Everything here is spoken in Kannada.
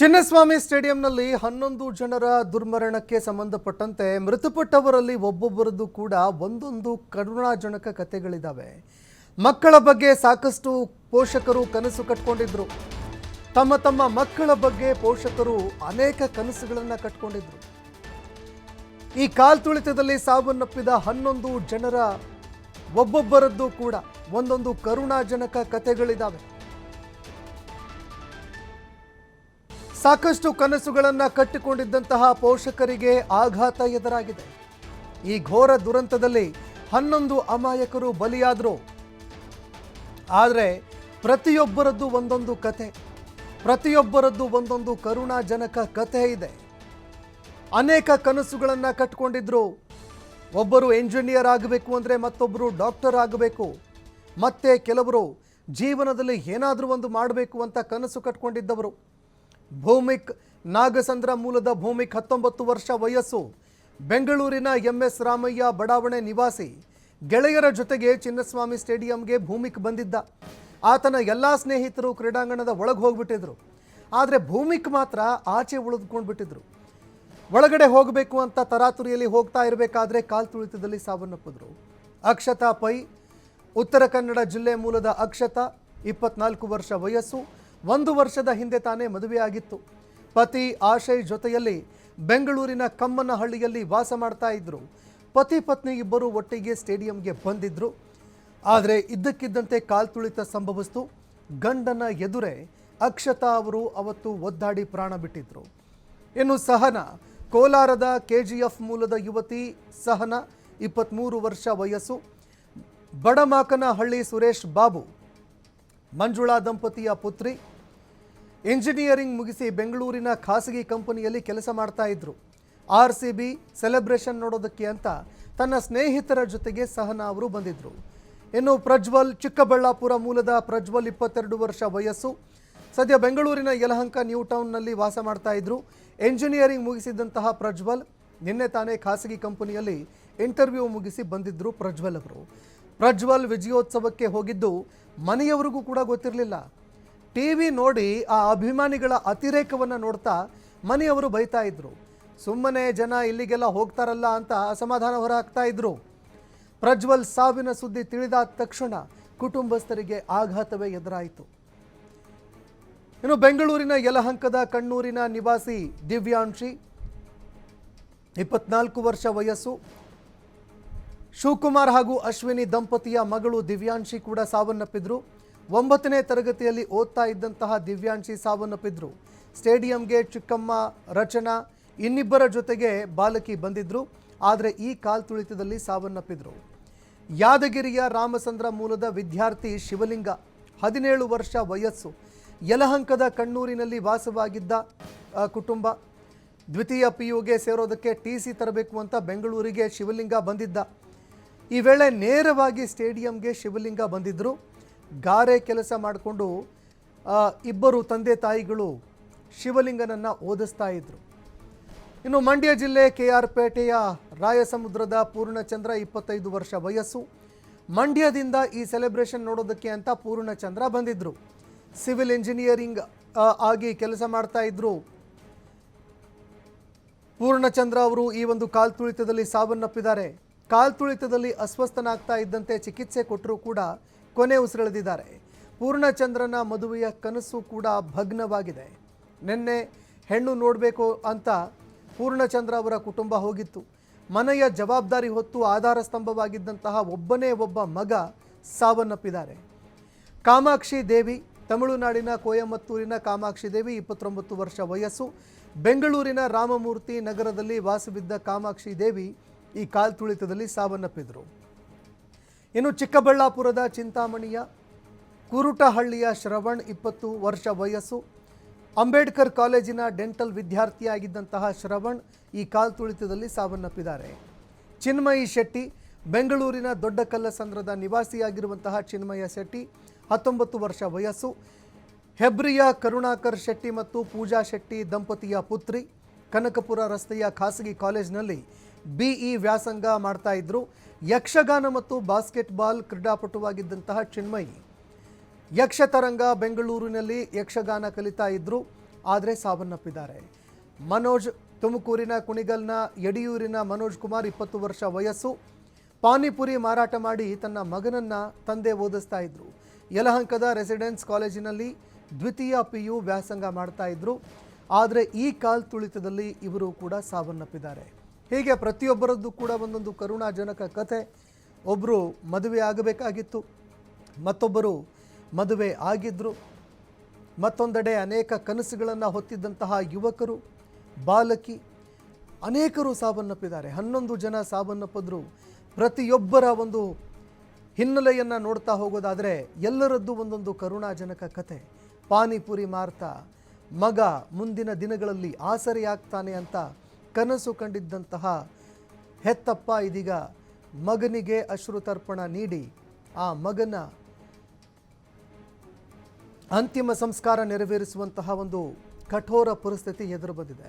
ಚಿನ್ನಸ್ವಾಮಿ ಸ್ಟೇಡಿಯಂನಲ್ಲಿ 11 ಜನರ ದುರ್ಮರಣಕ್ಕೆ ಸಂಬಂಧಪಟ್ಟಂತೆ ಮೃತಪಟ್ಟವರಲ್ಲಿ ಒಬ್ಬೊಬ್ಬರದ್ದು ಕೂಡ ಒಂದೊಂದು ಕರುಣಾಜನಕ ಕಥೆಗಳಿದ್ದಾವೆ. ಮಕ್ಕಳ ಬಗ್ಗೆ ಸಾಕಷ್ಟು ಪೋಷಕರು ಕನಸು ಕಟ್ಟಿಕೊಂಡಿದ್ರು. ತಮ್ಮ ಮಕ್ಕಳ ಬಗ್ಗೆ ಪೋಷಕರು ಅನೇಕ ಕನಸುಗಳನ್ನು ಕಟ್ಟಿಕೊಂಡಿದ್ರು. ಈ ಕಾಲ್ತುಳಿತದಲ್ಲಿ ಸಾವನ್ನಪ್ಪಿದ 11 ಜನರ ಒಬ್ಬೊಬ್ಬರದ್ದು ಕೂಡ ಒಂದೊಂದು ಕರುಣಾಜನಕ ಕಥೆಗಳಿದ್ದಾವೆ. ಸಾಕಷ್ಟು ಕನಸುಗಳನ್ನು ಕಟ್ಟಿಕೊಂಡಿದ್ದಂತಹ ಪೋಷಕರಿಗೆ ಆಘಾತ ಎದುರಾಗಿದೆ. ಈ ಘೋರ ದುರಂತದಲ್ಲಿ 11 ಅಮಾಯಕರು ಬಲಿಯಾದರು. ಆದರೆ ಪ್ರತಿಯೊಬ್ಬರದ್ದು ಒಂದೊಂದು ಕತೆ, ಪ್ರತಿಯೊಬ್ಬರದ್ದು ಒಂದೊಂದು ಕರುಣಾಜನಕ ಕಥೆ ಇದೆ. ಅನೇಕ ಕನಸುಗಳನ್ನು ಕಟ್ಟಿಕೊಂಡಿದ್ರು. ಒಬ್ಬರು ಎಂಜಿನಿಯರ್ ಆಗಬೇಕು ಅಂದರೆ ಮತ್ತೊಬ್ಬರು ಡಾಕ್ಟರ್ ಆಗಬೇಕು, ಮತ್ತೆ ಕೆಲವರು ಜೀವನದಲ್ಲಿ ಏನಾದರೂ ಒಂದು ಮಾಡಬೇಕು ಅಂತ ಕನಸು ಕಟ್ಟಿಕೊಂಡಿದ್ದವರು. ಭೌಮಿಕ್ ನಾಗಸಂದ್ರ ಮೂಲದ ಭೌಮಿಕ್ 19 ವರ್ಷ ವಯಸ್ಸು, ಬೆಂಗಳೂರಿನ MS ರಾಮಯ್ಯ ಬಡಾವಣೆ ನಿವಾಸಿ. ಗೆಳೆಯರ ಜೊತೆಗೆ ಚಿನ್ನಸ್ವಾಮಿ ಸ್ಟೇಡಿಯಂಗೆ ಭೌಮಿಕ್ ಬಂದಿದ್ದ. ಆತನ ಎಲ್ಲ ಸ್ನೇಹಿತರು ಕ್ರೀಡಾಂಗಣದ ಒಳಗೆ ಹೋಗ್ಬಿಟ್ಟಿದ್ರು. ಆದರೆ ಭೌಮಿಕ್ ಮಾತ್ರ ಆಚೆ ಉಳಿದುಕೊಂಡು ಬಿಟ್ಟಿದ್ರು. ಒಳಗಡೆ ಹೋಗಬೇಕು ಅಂತ ತರಾತುರಿಯಲ್ಲಿ ಹೋಗ್ತಾ ಇರಬೇಕಾದ್ರೆ ಕಾಲ್ತುಳಿತದಲ್ಲಿ ಸಾವನ್ನಪ್ಪಿದ್ರು. ಅಕ್ಷತಾ ಪೈ, ಉತ್ತರ ಕನ್ನಡ ಜಿಲ್ಲೆ ಮೂಲದ ಅಕ್ಷತಾ, 24 ವರ್ಷ ವಯಸ್ಸು. 1 ವರ್ಷದ ಹಿಂದೆ ತಾನೇ ಮದುವೆಯಾಗಿತ್ತು. ಪತಿ ಆಶಯ್ ಜೊತೆಯಲ್ಲಿ ಬೆಂಗಳೂರಿನ ಕಮ್ಮನಹಳ್ಳಿಯಲ್ಲಿ ವಾಸ ಮಾಡ್ತಾ ಇದ್ರು. ಪತಿ ಪತ್ನಿ ಇಬ್ಬರು ಒಟ್ಟಿಗೆ ಸ್ಟೇಡಿಯಂಗೆ ಬಂದಿದ್ರು. ಆದರೆ ಇದ್ದಕ್ಕಿದ್ದಂತೆ ಕಾಲ್ತುಳಿತ ಸಂಭವಿಸಿತು. ಗಂಡನ ಎದುರೇ ಅಕ್ಷತಾ ಅವರು ಅವತ್ತು ಒದ್ದಾಡಿ ಪ್ರಾಣ ಬಿಟ್ಟಿದ್ರು. ಇನ್ನು ಸಹನಾ, ಕೋಲಾರದ KGF ಮೂಲದ ಯುವತಿ ಸಹನಾ, 23 ವರ್ಷ ವಯಸ್ಸು. ಬಡಮಾಕನಹಳ್ಳಿ ಸುರೇಶ್ ಬಾಬು, ಮಂಜುಳಾ ದಂಪತಿಯ ಪುತ್ರಿ. ಇಂಜಿನಿಯರಿಂಗ್ ಮುಗಿಸಿ ಬೆಂಗಳೂರಿನ ಖಾಸಗಿ ಕಂಪನಿಯಲ್ಲಿ ಕೆಲಸ ಮಾಡ್ತಾ ಇದ್ರು. RCB ಸೆಲೆಬ್ರೇಷನ್ ನೋಡೋದಕ್ಕೆ ಅಂತ ತನ್ನ ಸ್ನೇಹಿತರ ಜೊತೆಗೆ ಸಹನಾ ಅವರು ಬಂದಿದ್ರು. ಇನ್ನು ಪ್ರಜ್ವಲ್, ಚಿಕ್ಕಬಳ್ಳಾಪುರ ಮೂಲದ ಪ್ರಜ್ವಲ್, 22 ವರ್ಷ ವಯಸ್ಸು. ಸದ್ಯ ಬೆಂಗಳೂರಿನ ಯಲಹಂಕ ನ್ಯೂ ಟೌನ್ನಲ್ಲಿ ವಾಸ ಮಾಡ್ತಾ ಇದ್ರು. ಎಂಜಿನಿಯರಿಂಗ್ ಮುಗಿಸಿದಂತಹ ಪ್ರಜ್ವಲ್ ನಿನ್ನೆ ತಾನೇ ಖಾಸಗಿ ಕಂಪನಿಯಲ್ಲಿ ಇಂಟರ್ವ್ಯೂ ಮುಗಿಸಿ ಬಂದಿದ್ರು. ಪ್ರಜ್ವಲ್ ವಿಜಯೋತ್ಸವಕ್ಕೆ ಹೋಗಿದ್ದು ಮನೆಯವರಿಗೂ ಕೂಡ ಗೊತ್ತಿರಲಿಲ್ಲ. TV ನೋಡಿ ಆ ಅಭಿಮಾನಿಗಳ ಅತಿರೇಕವನ್ನು ನೋಡ್ತಾ ಮನೆಯವರು ಬೈತಾ ಇದ್ರು. ಸುಮ್ಮನೆ ಜನ ಇಲ್ಲಿಗೆಲ್ಲ ಹೋಗ್ತಾರಲ್ಲ ಅಂತ ಅಸಮಾಧಾನ ಹೊರಹಾಕ್ತಾ ಇದ್ರು. ಪ್ರಜ್ವಲ್ ಸಾವಿನ ಸುದ್ದಿ ತಿಳಿದ ತಕ್ಷಣ ಕುಟುಂಬಸ್ಥರಿಗೆ ಆಘಾತವೇ ಎದುರಾಯಿತು. ಇನ್ನು ಬೆಂಗಳೂರಿನ ಯಲಹಂಕದ ಕಣ್ಣೂರಿನ ನಿವಾಸಿ ದಿವ್ಯಾಂಶಿ, 24 ವರ್ಷ ವಯಸ್ಸು. ಶಿವಕುಮಾರ್ ಹಾಗೂ ಅಶ್ವಿನಿ ದಂಪತಿಯ ಮಗಳು ದಿವ್ಯಾಂಶಿ ಕೂಡ ಸಾವನ್ನಪ್ಪಿದ್ರು. 9ನೇ ತರಗತಿಯಲ್ಲಿ ಓದ್ತಾ ಇದ್ದಂತಹ ದಿವ್ಯಾಂಶಿ ಸಾವನ್ನಪ್ಪಿದ್ರು. ಸ್ಟೇಡಿಯಂಗೆ ಚಿಕ್ಕಮ್ಮ ರಚನಾ ಇನ್ನಿಬ್ಬರ ಜೊತೆಗೆ ಬಾಲಕಿ ಬಂದಿದ್ರು. ಆದರೆ ಈ ಕಾಲ್ತುಳಿತದಲ್ಲಿ ಸಾವನ್ನಪ್ಪಿದ್ರು. ಯಾದಗಿರಿಯ ರಾಮಚಂದ್ರ ಮೂಲದ ವಿದ್ಯಾರ್ಥಿ ಶಿವಲಿಂಗ, 17 ವರ್ಷ ವಯಸ್ಸು. ಯಲಹಂಕದ ಕಣ್ಣೂರಿನಲ್ಲಿ ವಾಸವಾಗಿದ್ದ ಕುಟುಂಬ. ದ್ವಿತೀಯ PUಗೆ ಸೇರೋದಕ್ಕೆ TC ತರಬೇಕು ಅಂತ ಬೆಂಗಳೂರಿಗೆ ಶಿವಲಿಂಗ ಬಂದಿದ್ದ. ಈ ವೇಳೆ ನೇರವಾಗಿ ಸ್ಟೇಡಿಯಂಗೆ ಶಿವಲಿಂಗ ಬಂದಿದ್ದರು. ಗಾರೆ ಕೆಲಸ ಮಾಡಿಕೊಂಡು ಇಬ್ಬರು ತಂದೆ ತಾಯಿಗಳು ಶಿವಲಿಂಗನನ್ನು ಓದಿಸ್ತಾ ಇದ್ರು. ಇನ್ನು ಮಂಡ್ಯ ಜಿಲ್ಲೆ KR ಪೇಟೆಯ ರಾಯಸಮುದ್ರದ ಪೂರ್ಣಚಂದ್ರ, 25 ವರ್ಷ ವಯಸ್ಸು. ಮಂಡ್ಯದಿಂದ ಈ ಸೆಲೆಬ್ರೇಷನ್ ನೋಡೋದಕ್ಕೆ ಅಂತ ಪೂರ್ಣಚಂದ್ರ ಬಂದಿದ್ದರು. ಸಿವಿಲ್ ಇಂಜಿನಿಯರಿಂಗ್ ಆಗಿ ಕೆಲಸ ಮಾಡ್ತಾ ಇದ್ರು. ಪೂರ್ಣಚಂದ್ರ ಅವರು ಈ ಒಂದು ಕಾಲ್ತುಳಿತದಲ್ಲಿ ಸಾವನ್ನಪ್ಪಿದ್ದಾರೆ. ಕಾಲ್ತುಳಿತದಲ್ಲಿ ಅಸ್ವಸ್ಥನಾಗ್ತಾ ಇದ್ದಂತೆ ಚಿಕಿತ್ಸೆ ಕೊಟ್ಟರೂ ಕೂಡ ಕೊನೆ ಉಸಿರೆಳೆದಿದ್ದಾರೆ. ಪೂರ್ಣಚಂದ್ರನ ಮದುವೆಯ ಕನಸು ಕೂಡ ಭಗ್ನವಾಗಿದೆ. ನಿನ್ನೆ ಹೆಣ್ಣು ನೋಡಬೇಕು ಅಂತ ಪೂರ್ಣಚಂದ್ರ ಅವರ ಕುಟುಂಬ ಹೋಗಿತ್ತು. ಮನೆಯ ಜವಾಬ್ದಾರಿ ಹೊತ್ತು ಆಧಾರ ಸ್ತಂಭವಾಗಿದ್ದಂತಹ ಒಬ್ಬನೇ ಒಬ್ಬ ಮಗ ಸಾವನ್ನಪ್ಪಿದ್ದಾರೆ. ಕಾಮಾಕ್ಷಿ ದೇವಿ, ತಮಿಳುನಾಡಿನ ಕೊಯಮತ್ತೂರಿನ ಕಾಮಾಕ್ಷಿ ದೇವಿ, 29 ವರ್ಷ ವಯಸ್ಸು. ಬೆಂಗಳೂರಿನ ರಾಮಮೂರ್ತಿ ನಗರದಲ್ಲಿ ವಾಸವಿದ್ದ ಕಾಮಾಕ್ಷಿ ದೇವಿ ಈ ಕಾಲ್ತುಳಿತದಲ್ಲಿ ಸಾವನ್ನಪ್ಪಿದರು. ಇನ್ನು ಚಿಕ್ಕಬಳ್ಳಾಪುರದ ಚಿಂತಾಮಣಿಯ ಕುರುಟಹಳ್ಳಿಯ ಶ್ರವಣ್, 20 ವರ್ಷ ವಯಸ್ಸು. ಅಂಬೇಡ್ಕರ್ ಕಾಲೇಜಿನ ಡೆಂಟಲ್ ವಿದ್ಯಾರ್ಥಿಯಾಗಿದ್ದಂತಹ ಶ್ರವಣ್ ಈ ಕಾಲ್ತುಳಿತದಲ್ಲಿ ಸಾವನ್ನಪ್ಪಿದ್ದಾರೆ. ಚಿನ್ಮಯಿ ಶೆಟ್ಟಿ, ಬೆಂಗಳೂರಿನ ದೊಡ್ಡಕಲ್ಲಸಂದ್ರದ ನಿವಾಸಿಯಾಗಿರುವಂತಹ ಚಿನ್ಮಯ ಶೆಟ್ಟಿ, 19 ವರ್ಷ ವಯಸ್ಸು. ಹೆಬ್ರಿಯ ಕರುಣಾಕರ್ ಶೆಟ್ಟಿ ಮತ್ತು ಪೂಜಾ ಶೆಟ್ಟಿ ದಂಪತಿಯ ಪುತ್ರಿ. ಕನಕಪುರ ರಸ್ತೆಯ ಖಾಸಗಿ ಕಾಲೇಜಿನಲ್ಲಿ BE ವ್ಯಾಸಂಗ ಮಾಡ್ತಾ ಇದ್ರು. ಯಕ್ಷಗಾನ ಮತ್ತು ಬಾಸ್ಕೆಟ್ಬಾಲ್ ಕ್ರೀಡಾಪಟುವಾಗಿದ್ದಂತಹ ಚಿನ್ಮಯಿ ಯಕ್ಷತರಂಗ ಬೆಂಗಳೂರಿನಲ್ಲಿ ಯಕ್ಷಗಾನ ಕಲಿತಾ ಇದ್ರು. ಆದರೆ ಸಾವನ್ನಪ್ಪಿದ್ದಾರೆ. ಮನೋಜ್ ತುಮಕೂರಿನ ಕುಣಿಗಲ್ನ ಯಡಿಯೂರಿನ ಮನೋಜ್ ಕುಮಾರ್ 20 ವರ್ಷ ವಯಸ್ಸು. ಪಾನಿಪುರಿ ಮಾರಾಟ ಮಾಡಿ ತನ್ನ ಮಗನನ್ನು ತಂದೆ ಓದಿಸ್ತಾ ಇದ್ರು. ಯಲಹಂಕದ ರೆಸಿಡೆನ್ಸ್ ಕಾಲೇಜಿನಲ್ಲಿ ದ್ವಿತೀಯ PU ವ್ಯಾಸಂಗ ಮಾಡ್ತಾ ಇದ್ರು. ಆದರೆ ಈ ಕಾಲ್ ತುಳಿತದಲ್ಲಿ ಇವರು ಕೂಡ ಸಾವನ್ನಪ್ಪಿದ್ದಾರೆ. ಹೀಗೆ ಪ್ರತಿಯೊಬ್ಬರದ್ದು ಕೂಡ ಒಂದೊಂದು ಕರುಣಾಜನಕ ಕಥೆ. ಒಬ್ಬರು ಮದುವೆ ಆಗಬೇಕಾಗಿತ್ತು, ಮತ್ತೊಬ್ಬರು ಮದುವೆ ಆಗಿದ್ದರು. ಮತ್ತೊಂದೆಡೆ ಅನೇಕ ಕನಸುಗಳನ್ನು ಹೊತ್ತಿದ್ದಂತಹ ಯುವಕರು, ಬಾಲಕಿ ಅನೇಕರು ಸಾವನ್ನಪ್ಪಿದ್ದಾರೆ. 11 ಜನ ಸಾವನ್ನಪ್ಪಿದ್ರು. ಪ್ರತಿಯೊಬ್ಬರ ಒಂದು ಹಿನ್ನೆಲೆಯನ್ನು ನೋಡ್ತಾ ಹೋಗೋದಾದರೆ ಎಲ್ಲರದ್ದು ಒಂದೊಂದು ಕರುಣಾಜನಕ ಕಥೆ. ಪಾನಿಪುರಿ ಮಾರ್ತಾ ಮಗ ಮುಂದಿನ ದಿನಗಳಲ್ಲಿ ಆಸರೆಯಾಗ್ತಾನೆ ಅಂತ ಕನಸು ಕಂಡಿದ್ದಂತಹ ಹೆತ್ತಪ್ಪ ಇದೀಗ ಮಗನಿಗೆ ಅಶ್ರುತರ್ಪಣ ನೀಡಿ ಆ ಮಗನ ಅಂತಿಮ ಸಂಸ್ಕಾರ ನೆರವೇರಿಸುವಂತಹ ಒಂದು ಕಠೋರ ಪರಿಸ್ಥಿತಿ ಎದುರು ಬಂದಿದೆ.